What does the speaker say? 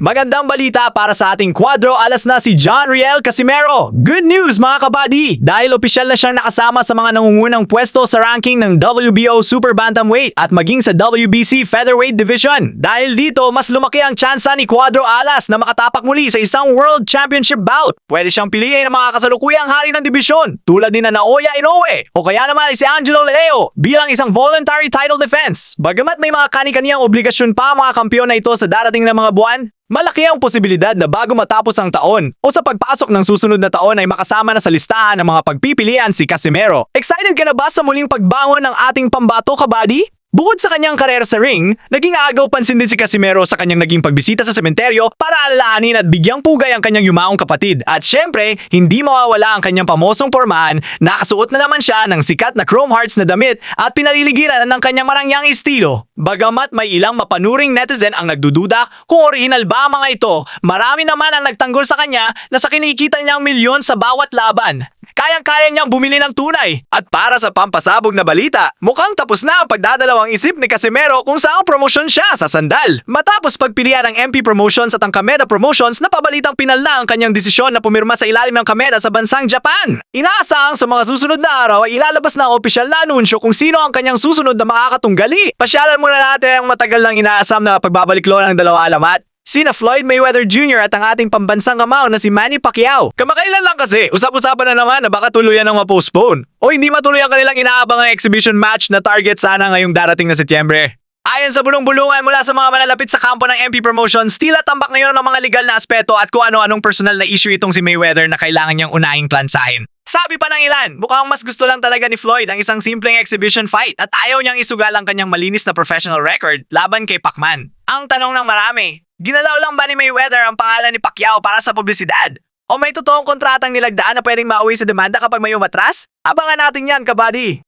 Magandang balita para sa ating kwadro, alas na si John Riel Casimero. Good news mga kabady! Dahil opisyal na siyang nakasama sa mga nangungunang pwesto sa ranking ng WBO Super Bantamweight at maging sa WBC Featherweight Division. Dahil dito, mas lumaki ang tsansa ni Cuadro Alas na makatapak muli sa isang World Championship bout. Pwede siyang piliin ng mga kasalukuyang hari ng dibisyon tulad ni Naoya Inoue o kaya naman si Angelo Leo bilang isang voluntary title defense. Bagamat may mga kani-kaniyang obligasyon pa ang mga kampiyon na ito sa darating na mga buwan, malaki ang posibilidad na bago matapos ang taon o sa pagpasok ng susunod na taon ay makasama na sa listahan ng mga pagpipilian si Casimero. Excited ka na ba sa muling pagbangon ng ating pambato, kabady? Bukod sa kanyang karera sa ring, naging agaw pansin din si Casimero sa kanyang naging pagbisita sa sementeryo para alalahanin at bigyang pugay ang kanyang yumaong kapatid. At syempre, hindi mawawala ang kanyang pamosong pormahan, nakasuot na naman siya ng sikat na Chrome Hearts na damit at pinaliligiran ng kanyang marangyang estilo. Bagamat may ilang mapanuring netizen ang nagdududa kung orihinal ba ang mga ito, marami naman ang nagtanggol sa kanya na sa kinikita niyang milyon sa bawat laban. Kayang-kaya niyang bumili ng tunay. At para sa pampasabog na balita, mukhang tapos na ang pagdadalawang isip ni Casimero kung saang promosyon siya sa sandal. Matapos pagpilian ng MP Promotions at ang Kameda Promotions, napabalitang pinalna ang kanyang desisyon na pumirma sa ilalim ng Kameda sa bansang Japan. Inaasahang sa mga susunod na araw ay ilalabas na ang opisyal na anunsyo kung sino ang kanyang susunod na makakatunggali. Pasyalan muna natin ang matagal nang inaasam na pagbabalik-lo ng dalawa alamat. Sina Floyd Mayweather Jr. at ang ating pambansang kamao na si Manny Pacquiao. Kamakailan lang kasi, usap-usapan na naman na baka tuluyan ng ma-postpone o hindi matuloy ang kanilang inaabangang exhibition match na target sana ngayong darating na Setyembre. Ayon sa bulong-bulungan mula sa mga malalapit sa kampo ng MP Promotions, tila tambak ngayon ng mga legal na aspeto at kung ano-anong personal na issue itong si Mayweather na kailangan niyang unahing plansahin. Sabi pa ng ilan, mukhang mas gusto lang talaga ni Floyd ang isang simpleng exhibition fight at ayaw niyang isugal ang kanyang malinis na professional record laban kay Pacman. Ang tanong ng marami, ginalaw lang ba ni Mayweather ang pangalan ni Pacquiao para sa publisidad? O may totoong kontratang nilagdaan na pwedeng mauwi sa demanda kapag may umatras? Abangan natin yan, kabady!